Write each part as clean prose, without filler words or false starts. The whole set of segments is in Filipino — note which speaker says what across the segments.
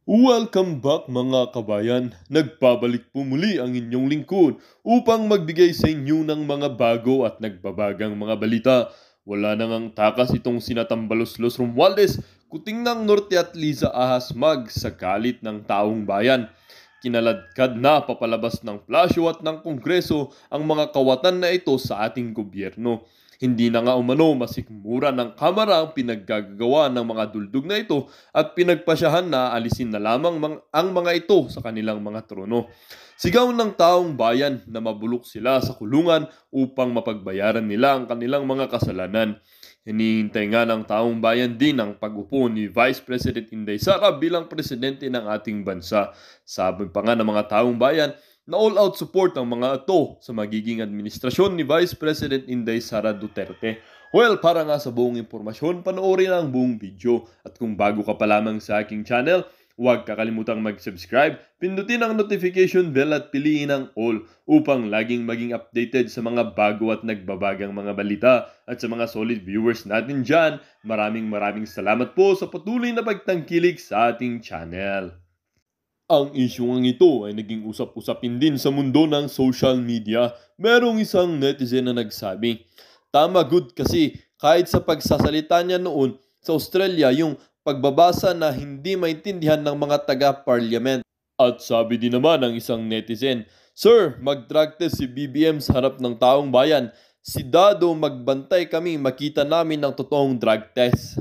Speaker 1: Welcome back mga kabayan. Nagbabalik po muli ang inyong lingkod upang magbigay sa inyo ng mga bago at nagbabagang mga balita. Wala na ngang takas itong sinatambalos-los Romualdez, kuting ng Norte at Liza Ahas Mag sa galit ng taong bayan. Kinaladkad na papalabas ng plasyo at ng Kongreso ang mga kawatan na ito sa ating gobyerno. Hindi na nga umano masikmura ng Kamara ang pinaggagawa ng mga duldog na ito at pinagpasyahan na alisin na lamang ang mga ito sa kanilang mga trono. Sigaw ng taong bayan na mabulok sila sa kulungan upang mapagbayaran nila ang kanilang mga kasalanan. Hinihintay nga ng taong bayan din ang pag-upo ni Vice President Inday Sara bilang presidente ng ating bansa. Sabi pa nga ng mga taong bayan na all-out support ang mga ito sa magiging administrasyon ni Vice President Inday Sara Duterte. Well, para nga sa buong impormasyon, panoorin ang buong video. At kung bago ka pa lamang sa aking channel, huwag kakalimutang mag-subscribe, pindutin ang notification bell at piliin ang all upang laging maging updated sa mga bago at nagbabagang mga balita. At sa mga solid viewers natin dyan, maraming salamat po sa patuloy na pagtangkilik sa ating channel. Ang isyung ito ay naging usap-usapin din sa mundo ng social media. Merong isang netizen na nagsabi, "Tama good kasi kahit sa pagsasalita niya noon sa Australia yung pagbabasa na hindi maintindihan ng mga taga-parliament." At sabi din naman ng isang netizen, "Sir, mag-drug test si BBM sa harap ng taong bayan. Si Dado magbantay kami makita namin ng totoong drug test."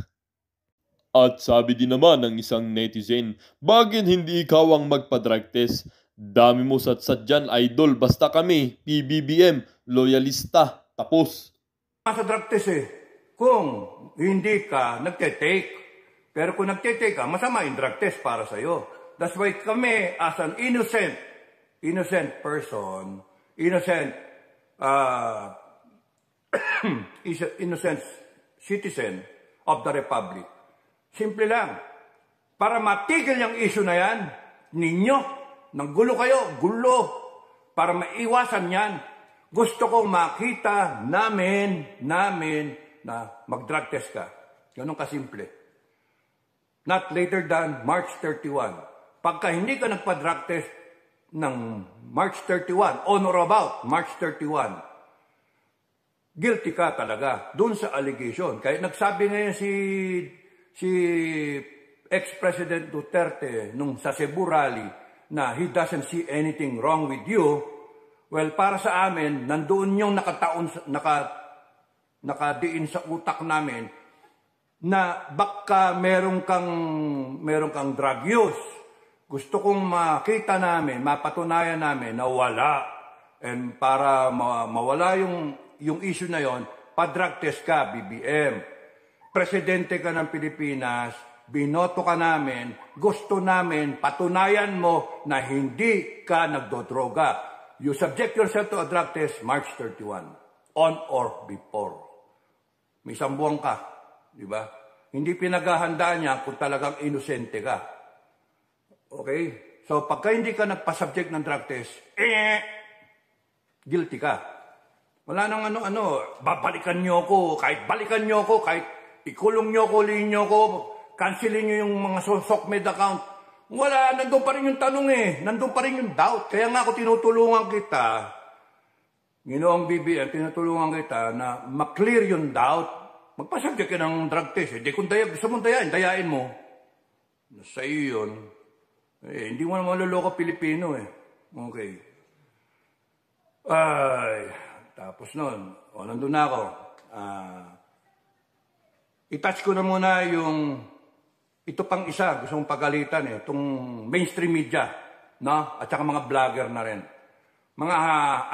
Speaker 1: At sabi din naman ng isang netizen, "Bakit hindi ikaw ang magpa-drug test? Dami mo satsat dyan, idol. Basta kami, PBBM, loyalista. Tapos."
Speaker 2: Sa drug test kung hindi ka nagte-take. Pero kung nagte-take ka, masama yung drug test para sa'yo. That's why kami as an innocent person, innocent citizen of the Republic, simple lang, para matigil yung issue na yan, ninyo, nanggulo kayo, gulo, para maiwasan yan, gusto kong makita namin na mag-drug test ka. Ganun kasimple. Not later than March 31. Pagka hindi ka nagpa-drug test ng March 31, on or about March 31, guilty ka talaga dun sa allegation. Kaya nagsabi ngayon si ex-President Duterte nung sa Cebu rally na he doesn't see anything wrong with you. Well, para sa amin, nandoon yung nakadiin sa utak namin na baka meron kang drug use. Gusto kong makita namin, mapatunayan namin na wala. And para mawala yung issue na yon, pa-drug test ka, BBM. Presidente ka ng Pilipinas, binoto ka namin, gusto namin, patunayan mo na hindi ka nagdodroga. You subject yourself to a drug test March 31, on or before. May isang buwan ka, di ba? Hindi pinaghahandaan niya kung talagang inosente ka. Okay? So, pagka hindi ka nagpa-subject ng drug test, guilty ka. Wala nang babalikan niyo ko, kahit balikan niyo ko, kahit ikulong nyo, kulihin nyo ko, cancelin nyo yung mga SOCMED account. Wala, nandun pa rin yung tanong nandun pa rin yung doubt. Kaya nga ako tinutulungan kita, Ginoong BBM, tinutulungan kita na maklear yung doubt. Magpasubject ka ng drug test. Di kung gusto mong dayain mo. Sa iyo yun. Hindi mo naman maluloko Pilipino Okay. Ay, tapos nun, nandun na ako. I-touch ko na muna ito pang isa, gusto mong pagalitan itong mainstream media, no? At saka mga vlogger na rin. Mga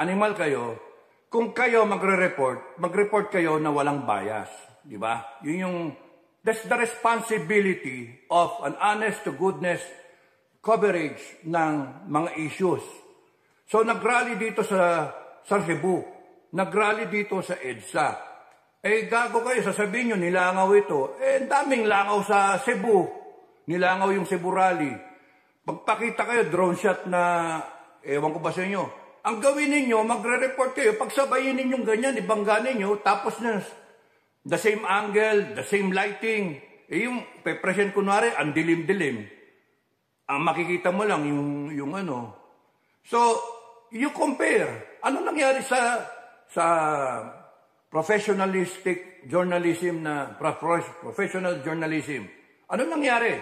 Speaker 2: animal kayo, kung kayo mag-report kayo na walang bias, di ba? That's the responsibility of an honest to goodness coverage ng mga issues. So nag-rally dito sa Cebu, nag-rally dito sa EDSA. Gago kayo, sasabihin nyo, nilangaw ito. Daming langaw sa Cebu. Nilangaw yung Cebu rally. Pagpakita kayo, drone shot na, ewan ko ba sa inyo. Ang gawin ninyo, magre-report kayo, pagsabayin ninyong ganyan, ibangga ninyo, tapos na, the same angle, the same lighting. Yung pe-present kunwari, ang dilim-dilim. ang makikita mo lang yung ano. So, you compare. Ano nangyari sa professionalistic journalism professional journalism? Ano nangyari?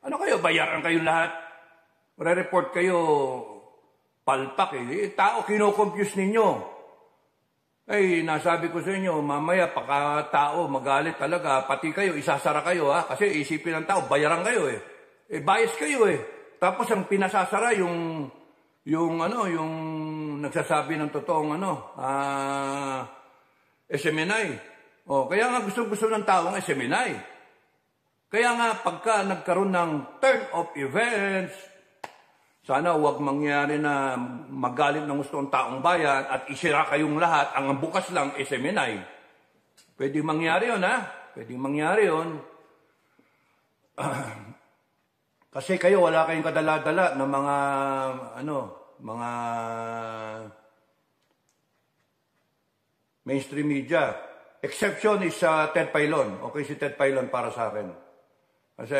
Speaker 2: Ano kayo? Bayaran kayo lahat? Re-report kayo palpak eh. Tao kino-confuse ninyo. Ay, nasabi ko sa inyo, mamaya pagka tao magalit talaga, pati kayo, isasara kayo ha. Kasi isipin ng tao, bayaran kayo eh. Bias kayo eh. Tapos ang pinasasara yung nagsasabi ng totoong SMNI. Kaya nga gusto ng tao ng SMNI. Kaya nga pagka nagkaroon ng turn of events, sana huwag mangyari na magalit ng gusto ng taong bayan at isira kayong lahat, ang bukas lang SMNI. Pwede mangyari yun ha? Pwede mangyari yun. Kasi kayo wala kayong kadala-dala ng mga mainstream media. Exception is Ted Pailon. Okay si Ted Pailon para sa akin. Kasi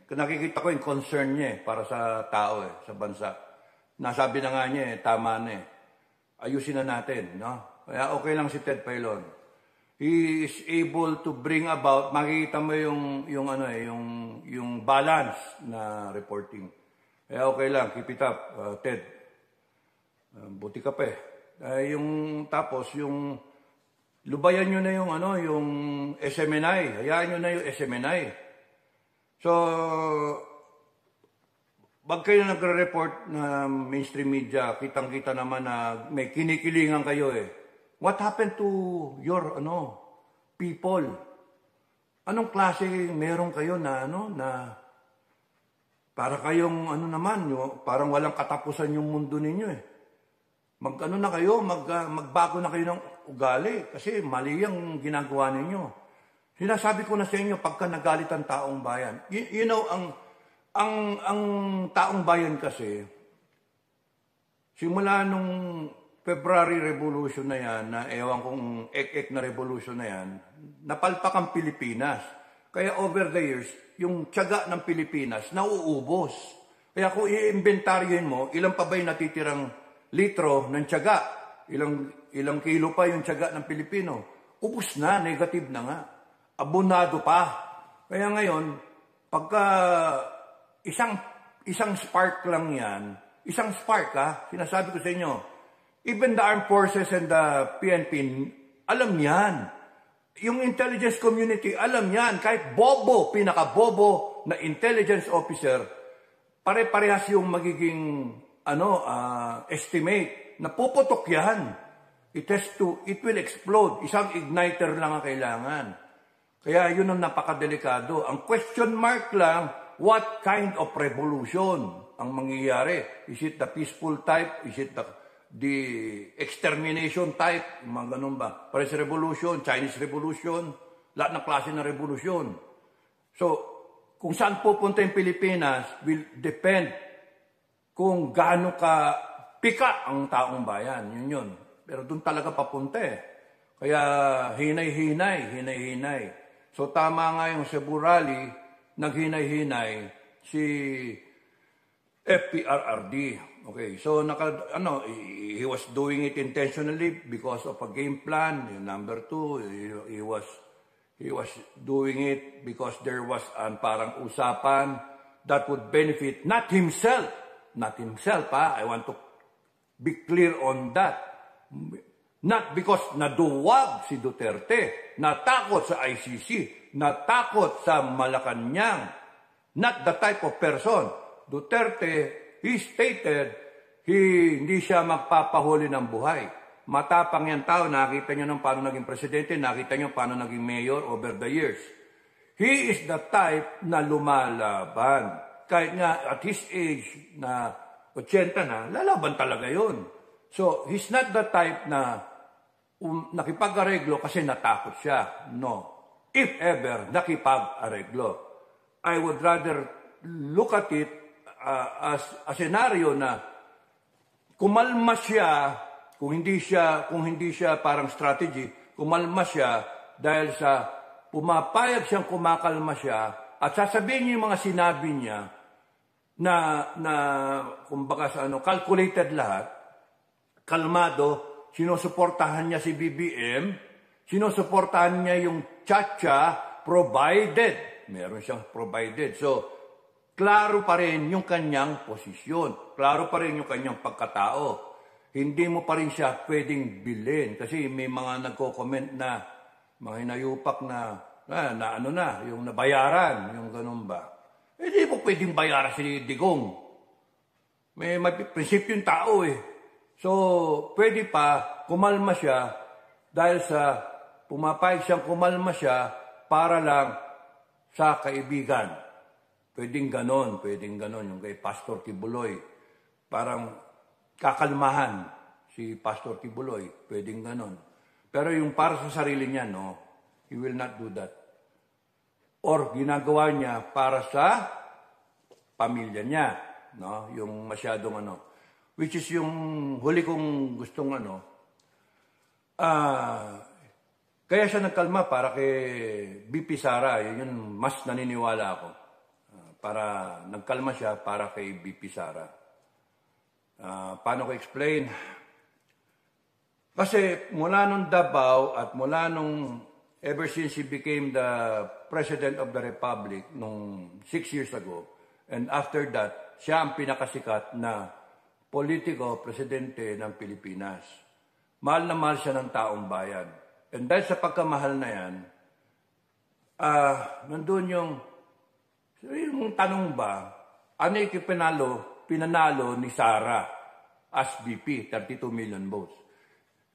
Speaker 2: nakikita ko yung concern niya para sa tao sa bansa. Nasabi na nga niya tama na ayusin na natin, no? Kaya okay lang si Ted Pailon. He is able to bring about, makikita mo yung balance na reporting. Kaya okay lang, keep it up, Ted. Buti ka pa tapos yung lubayan nyo na yung SMNI. Hayaan nyo na yung SMNI. So, wag kayo nagre-report na mainstream media, kitang-kita naman na may kinikilingan kayo What happened to your people? Anong klase meron kayo na para kayong parang walang katapusan yung mundo ninyo magbago na kayo ng ugali kasi mali yung ginagawa ninyo. Sinasabi ko na sa inyo pagka nagalit ang taong bayan. Ang taong bayan kasi simula nung February Revolution na yan, na ewan kong ek-ek na revolution na yan, napalpak ang Pilipinas. Kaya over the years, yung tiyaga ng Pilipinas nauubos. Kaya kung i-inventaryoin mo, ilan pa ba yung natitirang litro ng tiyaga? Ilang kilo pa yung tiyaga ng Pilipino? Ubus na, negative na nga. Abonado pa. Kaya ngayon, pagka isang spark lang yan, isang spark sinasabi ko sa inyo, even the armed forces and the PNP, alam yan. Yung intelligence community, alam yan. Kahit bobo, pinaka-bobo na intelligence officer, pare-parehas yung magiging estimate na puputok yan. It will explode. Isang igniter lang ang kailangan. Kaya yun ang napakadelikado. Ang question mark lang, what kind of revolution ang mangyayari? Is it the peaceful type? Is it the extermination type? Mga ganun ba? Paris Revolution, Chinese Revolution, lahat ng klase ng revolution. So, kung saan pupunta yung Pilipinas will depend kung gaano ka pika ang taong bayan. Yun. Pero doon talaga papunta Kaya hinay-hinay. So tama nga yung Cebu Rally, naghinay-hinay si FPRRD. Okay, so he was doing it intentionally because of a game plan. Number two, he was doing it because there was parang usapan that would benefit not himself. I want to be clear on that. Not because naduwag si Duterte, natakot sa ICC, natakot sa Malacanang. Not the type of person. Duterte, he stated, hindi siya magpapahuli ng buhay. Matapang yan tao, nakita nyo ng paano naging presidente, nakita nyo paano naging mayor over the years. He is the type na lumalaban. Kahit nga at his age na 80 na, lalaban talaga yun. So, he's not the type na nakipag-areglo kasi natakot siya. No. If ever, nakipag-areglo. I would rather look at it as a scenario na kumalma siya, kung hindi siya parang strategy, kumalma siya dahil sa pumapayag siyang kumakalma siya at sasabihin niya yung mga sinabi niya na kumbaga sa calculated lahat, kalmado, sinusuportahan niya si BBM, sinusuportahan niya yung Chacha, provided. Meron siyang provided. So, klaro pa rin yung kanyang posisyon. Klaro pa rin yung kanyang pagkatao. Hindi mo pa rin siya pwedeng bilhin. Kasi may mga nagko-comment na, mga hinayupak na yung nabayaran, yung ganun ba. Hindi mo pwedeng bayaran si Digong. May prinsipyo yung tao eh. So, pwede pa kumalma siya dahil sa pumapayag siyang kumalma siya para lang sa kaibigan. Pwedeng ganon yung kay Pastor Kibuloy. Parang kakalmahan si Pastor Kibuloy. Pwedeng ganon. Pero yung para sa sarili niya, no, he will not do that. Or ginagawa niya para sa pamilya niya, no? Yung masyadong which is yung huli kong gustong kaya siya nagkalma para kay BP Sara, yun mas naniniwala ako. Para nagkalma siya para kay BP Sara. Paano ko explain? Kasi mula nung Davao at mula nung ever since he became the President of the Republic nung 6 years ago, and after that, siya ang pinakasikat na politiko, presidente ng Pilipinas. Mahal na mahal siya ng taong bayan. And dahil sa pagkamahal na yan, nandun yung tanong ba, ano yung pinanalo ni Sara as VP, 32 million votes?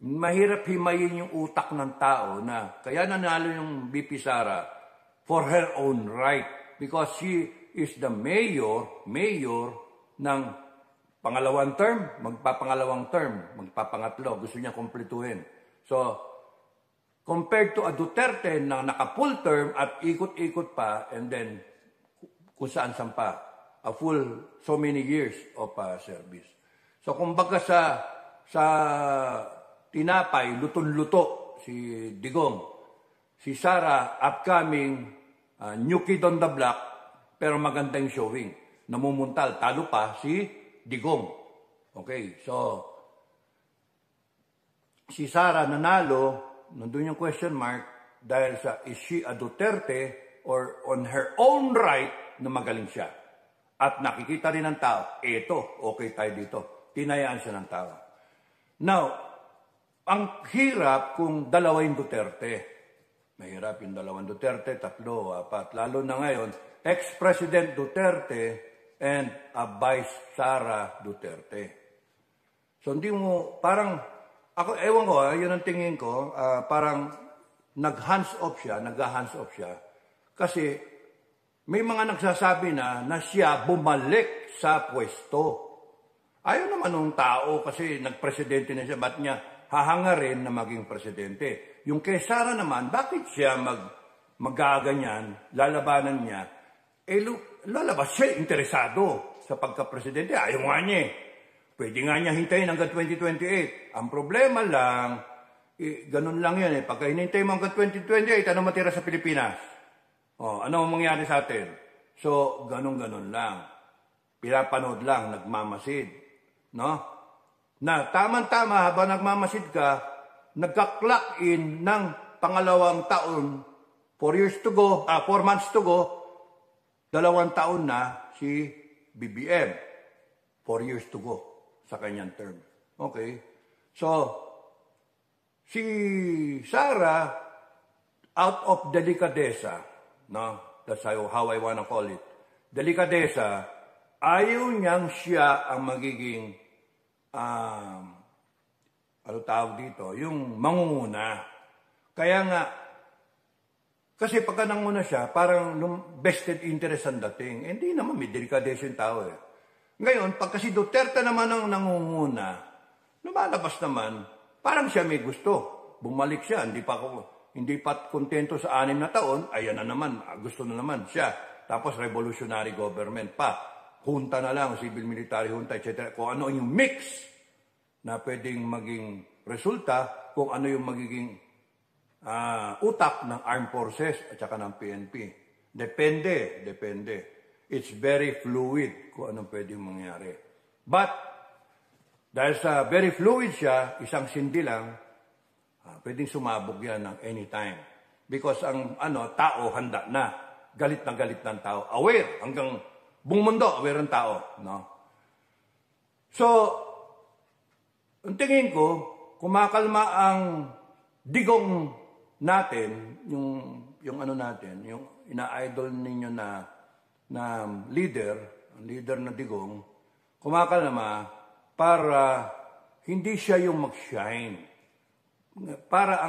Speaker 2: Mahirap himayin yung utak ng tao na kaya nanalo yung VP Sara for her own right because she is the mayor ng pangalawang term, magpapangalawang term, magpapangatlo, gusto niya kumpletuhin. So, compared to a Duterte na naka-full term at ikot-ikot pa and then kung saan pa, a full so many years of service. So, kumbaga sa tinapay, luton-luto si Digong. Si Sara, upcoming, new kid on the block, pero magandang showing. Namumuntal, talo pa si Digong. Okay, so, si Sara nanalo, nandun yung question mark, dahil sa is she a Duterte or on her own right na magaling siya. At nakikita rin ng tao, eto, okay tayo dito. Tinayaan siya ng tao. Now, ang hirap kung dalawa yung Duterte. Mahirap yung dalawang Duterte, 3, 4. Lalo na ngayon, ex-President Duterte and a Vice Sara Duterte. So hindi mo, parang, ako, ewan ko, yun ang tingin ko, parang nag-hands off siya. Kasi may mga nagsasabi na siya bumalik sa pwesto. Ayaw naman ng tao kasi nagpresidente na siya, ba't niya hahangarin na maging presidente. Yung kay Sara naman, bakit siya magaganyan, lalabanan niya? Lalabas siya interesado sa pagka-presidente. Ayaw nga niya. Pwede nga niya hintayin hanggang 2028. Ang problema lang, ganun lang yan. Pagka hinintay mo hanggang 2028, ano matira sa Pilipinas? Ano ang mangyari sa atin? So, ganun-ganun lang. Pinapanood lang, nagmamasid. No? Na tama-tama habang nagmamasid ka, nagka-clock in ng pangalawang taon, 4 months to go, 2 taon na si BBM. 4 years to go sa kanyang term. Okay? So, si Sara, out of delicadeza, no? That's how I wanna call it. Delicadeza, ayaw niyang siya ang magiging ano tawag dito, yung mangunguna. Kaya nga, kasi pagka nanguna siya, parang vested interest ang dating. Hindi naman, may delikadesa yung tao eh. Ngayon, pag kasi Duterte naman ang nangunguna, lumalabas naman, parang siya may gusto. Bumalik siya, hindi pa kontento sa 6 na taon, ayan na naman, gusto na naman siya. Tapos revolutionary government pa. Junta na lang, civil military junta, etc. Kung ano yung mix na pwedeng maging resulta, kung ano yung magiging utak ng armed forces at saka ng PNP. Depende. it's very fluid kung anong pwedeng mangyari. But, dahil sa very fluid siya, isang sindi lang, pwedeng sumabog yan ng anytime. Because ang tao handa na. Galit na galit ng tao. Aware. Hanggang buong mundo, aware ang tao. No? So, ang tingin ko, kumakalma ang digong natin, yung natin, yung ina-idol ninyo na leader, ang leader na digong, kumakalma para hindi siya yung mag-shine. Para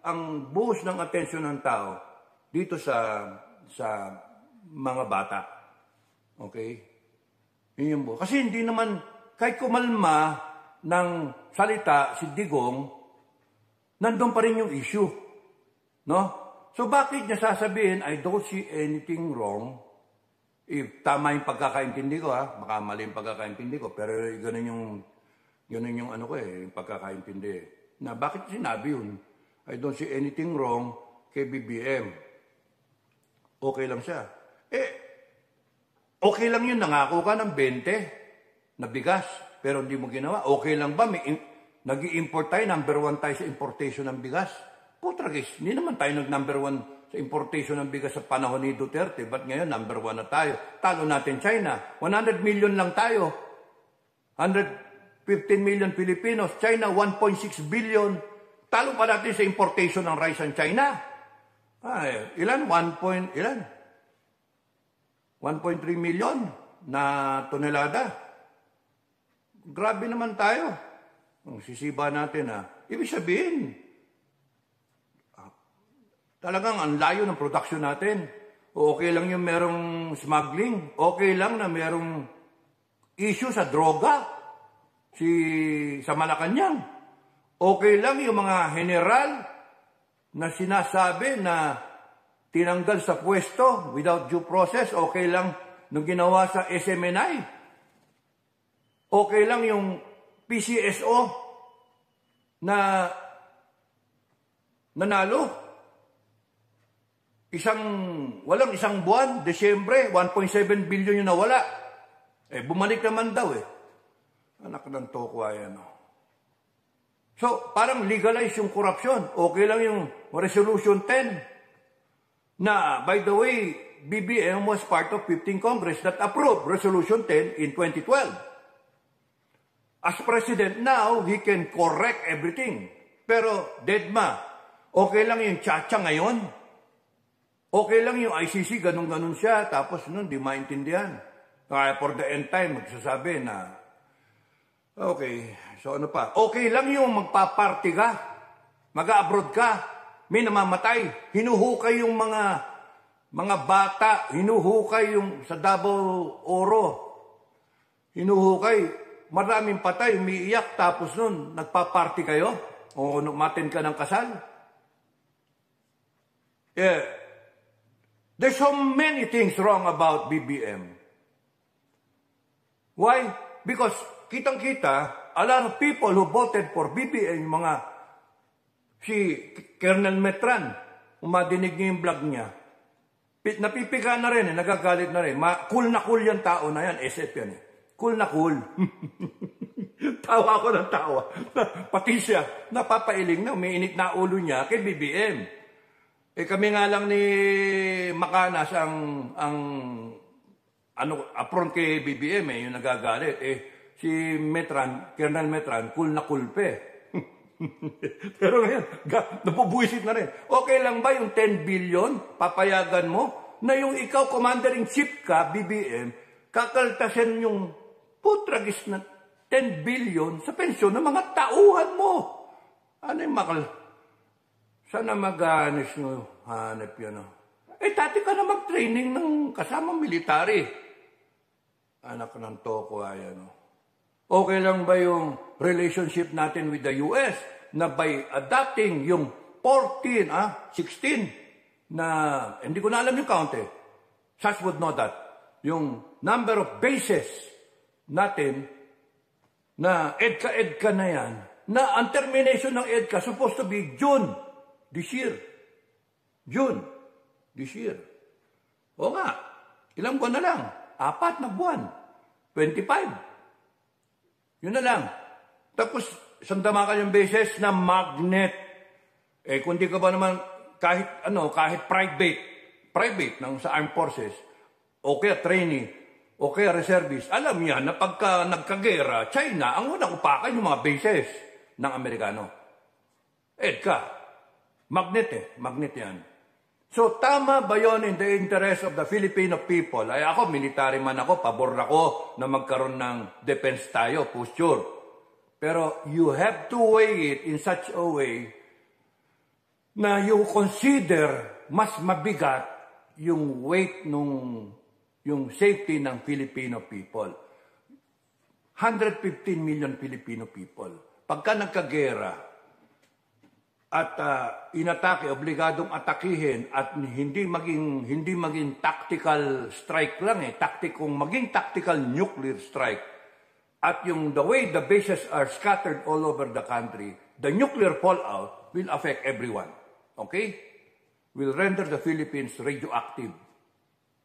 Speaker 2: ang buhos ng atensyon ng tao dito sa mga bata. Okay? Yun yung buhos. Kasi hindi naman, kahit kumalma ng salita si Digong, nandun pa rin yung issue. No? So bakit niya sasabihin, I don't see anything wrong? If tama yung pagkakaintindi ko, baka mali yung pagkakaintindi ko, pero ganun yung yung pagkakaintindi. Na bakit sinabi yun? I don't see anything wrong kay BBM. Okay lang siya. Okay lang yun, nangako ka ng 20 na bigas, pero hindi mo ginawa. Okay lang ba? Nag-i-import tayo, number 1 tayo sa importation ng bigas. Putragis, hindi naman tayo nag-number 1 sa importation ng bigas sa panahon ni Duterte. Ba't ngayon, number 1 na tayo? Talo natin China. 100 million lang tayo. 115 million Filipinos. China, 1.6 billion. Talo pa natin sa importation ng rice ng China. Ilan? 1.3 million na tonelada. Grabe naman tayo. Ang sisiba natin Ibig sabihin, talagang ang layo ng production natin. Okay lang yung merong smuggling. Okay lang na merong issue sa droga sa Malacanang. Okay lang yung mga general na sinasabi na tinanggal sa pwesto without due process. Okay lang nung ginawa sa SMNI. Okay lang yung PCSO na nanalo. Walang isang buwan, Desyembre, 1.7 billion yung nawala. Bumalik naman daw Anak ng toko yan. So, parang legalize yung korupsyon. Okay lang yung Resolution 10 na, by the way, BBM was part of 15 Congress that approved Resolution 10 in 2012. As President now, he can correct everything. Pero, Dedma, okay lang yung Chacha ngayon. Okay lang yung ICC, ganun-ganun siya. Tapos nun, di maintindihan. Kaya for the end time, magsasabi na, okay, so ano pa? Okay lang yung magpa-party ka, mag-abroad ka, may namamatay, hinuhukay yung mga bata, hinuhukay yung sa Davao Oro, hinuhukay, maraming patay, umiiyak, tapos nun, nagpa-party kayo, o umattend ka ng kasal. There's so many things wrong about BBM. Why? Because kitang-kita, a lot of people who voted for BBM, si Colonel Metran, umadinig niyo yung vlog niya, napipika na rin, nagagalit na rin. Cool na cool yung tao na yan, SF yan Cool na cool. Tawa ako ng tawa. Pati siya, napapailing na, umiinit na ulo niya kay BBM. Kami nga lang ni Macanas apron kay BBM, yung nagagalit. Si Metran, Colonel Metran, cool na cool pa Pero ngayon, napubuisit na rin. Okay lang ba yung 10 billion, papayagan mo, na yung ikaw, Commander-in-Chief ka, BBM, kakaltasin yung putragis na 10 billion sa pensyon ng mga tauhan mo. Ano yung Sana mag-anis nyo, hanap yan. Dati ka na mag-training ng kasamang military. Anak ng toko, Okay lang ba yung relationship natin with the US na by adopting yung 16 na, hindi ko na alam yung count Such would know that. Yung number of bases natin na EDCA na yan, na ang termination ng EDCA supposed to be June this year. O nga, ilang buwan na lang. 4 na buwan. 25. Yun na lang. Tapos, sandamakan yung beses na magnet. Kung di ka ba naman kahit private sa armed forces, o kaya trainee, o kaya reservist, alam niya na pagka nagkagera, China, ang unang upakan yung mga bases ng Amerikano. EDCA. Magnet yan. So, tama ba yun in the interest of the Filipino people? Ay ako, military man ako, pabor ako na magkaroon ng defense tayo, posture. Pero you have to weigh it in such a way na you consider mas mabigat yung weight yung safety ng Filipino people. 115 million Filipino people. Pagka nagkagera, at inatake, obligadong atakihin at hindi maging tactical strike lang kung maging tactical nuclear strike at the way the bases are scattered all over the country, the nuclear fallout will affect everyone. Okay? Will render the Philippines radioactive.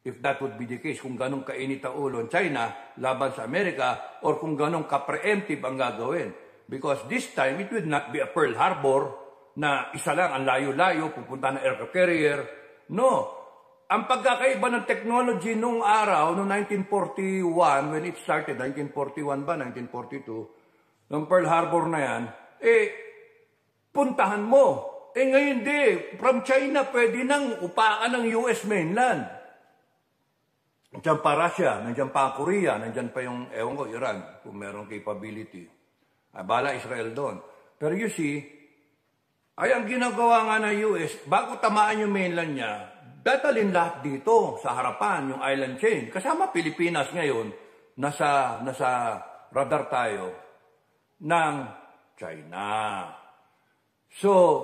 Speaker 2: If that would be the case, kung ganong kainit ang ulo ng China laban sa Amerika or kung ganong ka-preemptive ang gagawin. Because this time, it will not be a Pearl Harbor na isa lang ang layo-layo, pupunta ng aircraft carrier. No. Ang pagkakaiba ng technology nung araw, noong 1941, when it started, 1941 ba, 1942, ng Pearl Harbor na yan, puntahan mo. Ngayon from China, pwede nang upaan ng US mainland. Nandiyan pa Russia, nandiyan pa Korea, nandiyan pa yung, Iran, kung merong capability. Bala Israel doon. Pero you see, ay ang ginagawa nga ng US, bago tamaan yung mainland niya, dadalhin lahat dito sa harapan, yung island chain. Kasama Pilipinas ngayon, nasa radar tayo ng China. So,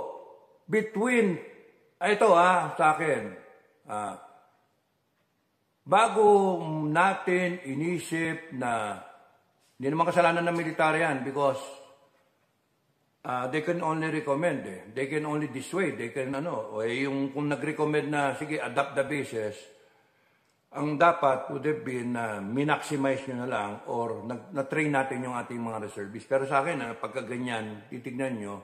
Speaker 2: sa akin, bago natin inisip na, hindi naman kasalanan ng military yan because they can only recommend. They can only dissuade. They can kung nag-recommend na, sige, adapt the bases, ang dapat would have been minaximize nyo na lang or na-train natin yung ating mga reservists. Pero sa akin, pagka ganyan, titignan nyo,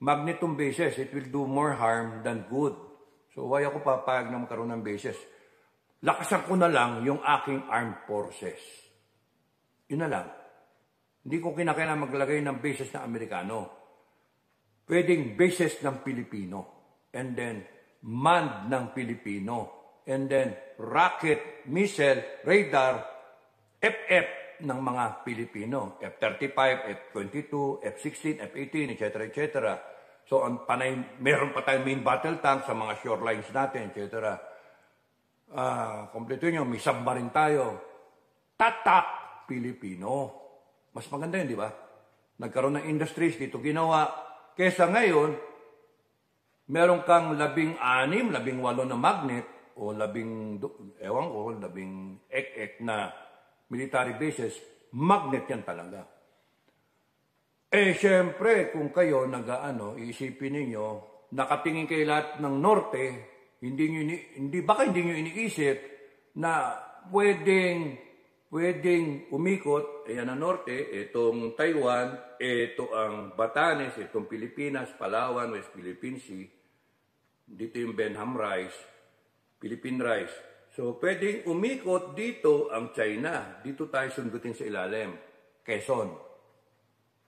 Speaker 2: magnetum bases, it will do more harm than good. So, why ako papayag na magkaroon ng bases? Lakasan ko na lang yung aking armed forces. Yun na lang. Hindi ko kinakailangan maglagay ng bases na Amerikano. Pwedeng bases ng Pilipino. And then, manned ng Pilipino. And then, rocket, missile, radar, FF ng mga Pilipino. F-35, F-22, F-16, F-18, etc. etc. So, meron pa tayong main battle tank sa mga shorelines natin, etc. Kompleto nyo, may submarine tayo. Tatak Pilipino. Mas maganda yun, di ba? Nagkaroon ng industries dito ginawa. Kesa ngayon, meron kang 16, 18 na magnet o 10 ek na military bases, magnet yan talaga. Siyempre, kung kayo iisipin ninyo, nakatingin kayo lahat ng norte, baka hindi nyo iniisip na pwedeng umikot, ayan ang norte, itong Taiwan, ito ang Batanes, itong Pilipinas, Palawan, West Philippine Sea, dito yung Benham Rice, Philippine Rice. So, pwedeng umikot dito ang China. Dito tayo sundutin sa ilalim. Quezon.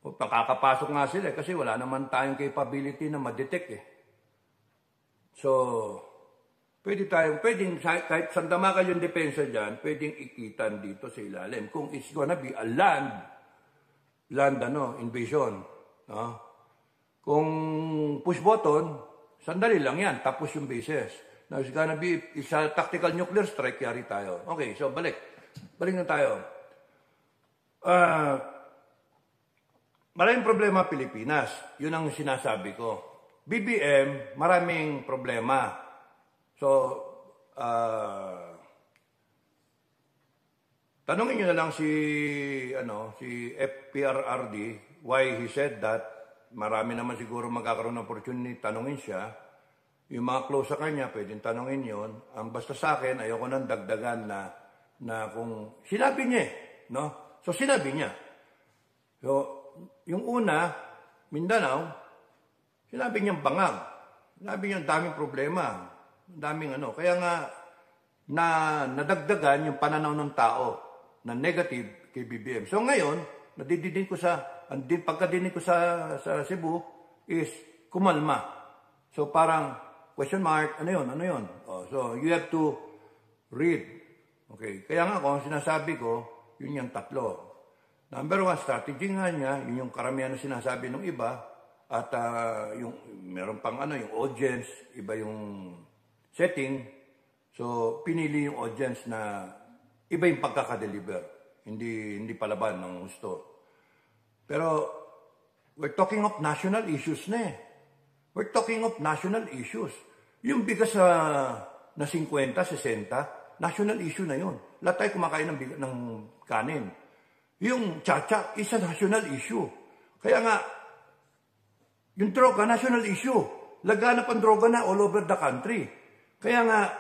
Speaker 2: Pakakapasok nga sila kasi wala naman tayong capability na ma-detect So, pwedeng kahit sandama yung depensa dyan, pwedeng ikitan dito sa ilalim. Kung it's gonna be a land invasion. No? Kung push button, sandali lang yan, tapos yung bases. Now, it's gonna be, isa tactical nuclear strike, yari tayo. Okay, so balik na tayo. Maraming problema Pilipinas. Yun ang sinasabi ko. BBM, maraming problema. So, tanungin nyo na lang si FPRRD why he said that. Marami naman siguro magkakaroon ng opportunity, tanungin siya. Yung mga close sa kanya, pwedeng tanungin yon. Ang basta sa akin, ayoko nang dagdagan na na kung sinabi niya no? So sinabi niya. So yung una, Mindanao, sinabi niyang bangag. Sinabi niya daming problema, daming ano. Kaya nga nadagdagan yung pananaw ng tao na negative kay BBM. So ngayon, pagkadinig ko sa Cebu is kumalma. So parang question mark, ano yun? So you have to read. Okay, kaya nga kung sinasabi ko, yun yung tatlo. Number one, strategy nga niya, yun yung karamihan na sinasabi ng iba, at meron pang yung audience, iba yung setting. So pinili yung audience na iba yung pagkakadeliver. Hindi palaban ng gusto. Pero we're talking of national issues na eh. We're talking of national issues. Yung bigas na 50, 60, national issue na yun. Lahat tayo kumakain ng kanin. Yung tsa-tsa is a national issue. Kaya nga, yung droga, national issue. Laganap ang droga na all over the country. Kaya nga,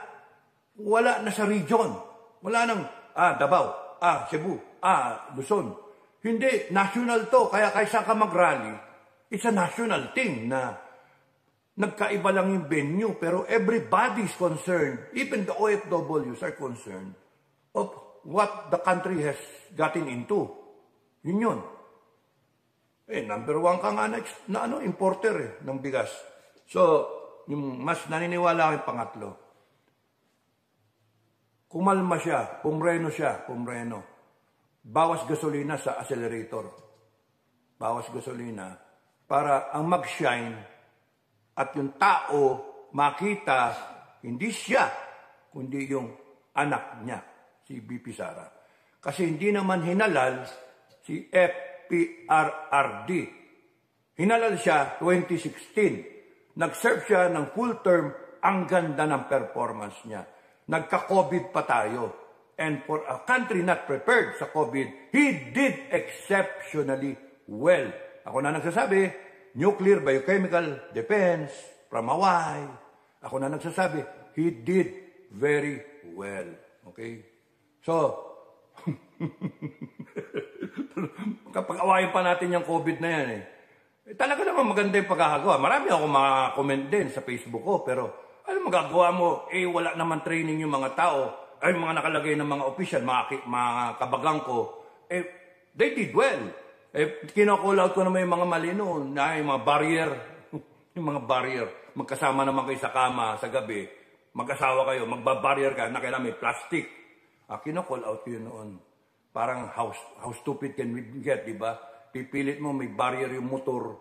Speaker 2: wala na sa region. Wala nang, Davao, Cebu, Luzon. Hindi, national to. Kaya kaysa ka mag-rally, it's a national thing na nagkaiba lang yung venue, pero everybody's concerned, even the OFWs are concerned of what the country has gotten into. Yun. Number one ka nga na importer ng bigas. So, yung mas naniniwala ko yung pangatlo. Kumalma siya, pumreno. Bawas gasolina sa accelerator. Bawas gasolina para ang mag-shine at yung tao makita hindi siya, kundi yung anak niya, si BP Sara. Kasi hindi naman hinalal si FPRRD. Hinalal siya 2016. Nag-serve siya ng full term, ang ganda ng performance niya. Nagka-COVID pa tayo. And for a country not prepared sa COVID, he did exceptionally well. Ako na nagsasabi, nuclear, biochemical, defense, from Hawaii. Ako na nagsasabi, he did very well. Okay? So, kapag awayin pa natin yung COVID na yan talaga naman maganda yung pagkakagawa. Marami ako mga-comment din sa Facebook ko, pero ano magagawa mo? Wala naman training yung mga tao. Ay, mga nakalagay ng mga official, mga kabagang ko, they did well. Kino-call out ko naman yung mga mali noon, yung mga barrier, yung mga barrier. Magkasama naman kayo sa kama, sa gabi, mag-asawa kayo, magbabarrier ka, na kailangan may plastic. Kino-call out ko yun noon. Parang how stupid can we get, di ba? Pipilit mo, may barrier yung motor,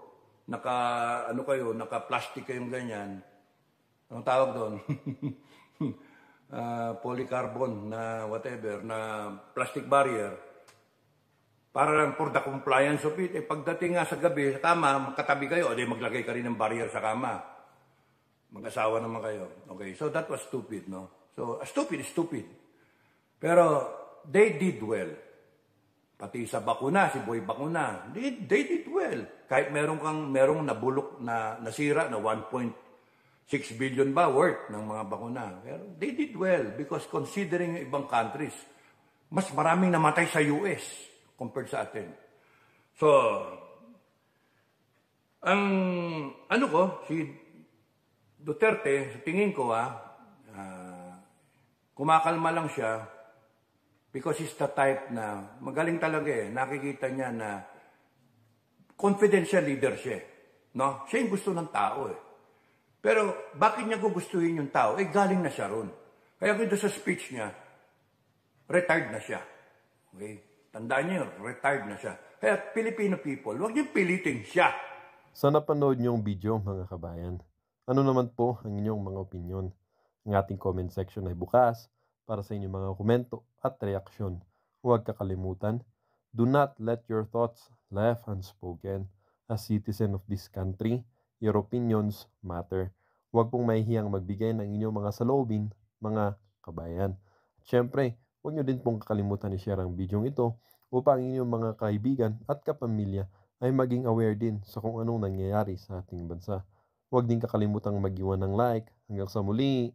Speaker 2: naka-plastic kayong ganyan. Anong tawag doon? Polycarbon na whatever, na plastic barrier, para lang for the compliance of it. Pagdating nga sa gabi, sa kama, magkatabi kayo, maglagay ka rin ng barrier sa kama. Mag-asawa naman kayo. Okay, so that was stupid, no? So, stupid is stupid. Pero, they did well. Pati sa bakuna, si Boy Bakuna, they did well. Kahit merong nabulok na nasira na 1.6 billion ba worth ng mga bakuna. Pero they did well because considering yung ibang countries, mas maraming namatay sa US compared sa atin. So, si Duterte, sa tingin ko, kumakalma lang siya because he's the type na magaling talaga nakikita niya na confidential leader siya. No? Siya yung gusto ng tao Pero bakit niya gugustuhin yung tao? Galing na siya ron. Kaya dito sa speech niya, retired na siya. Okay? Tandaan niyo, retired na siya. Kaya Filipino people, huwag niyo pilitin siya.
Speaker 1: Sa napanood niyong video, mga kabayan, ano naman po ang inyong mga opinion? Ang ating comment section ay bukas para sa inyong mga komento at reaksyon. Huwag kakalimutan, do not let your thoughts left unspoken. As citizen of this country, your opinions matter. Huwag pong mahihiyang magbigay ng inyong mga saloobin, mga kabayan. At syempre, huwag nyo din pong kakalimutan i-share ang video ito upang inyong mga kaibigan at kapamilya ay maging aware din sa kung anong nangyayari sa ating bansa. Huwag din kakalimutang mag-iwan ng like. Hanggang sa muli!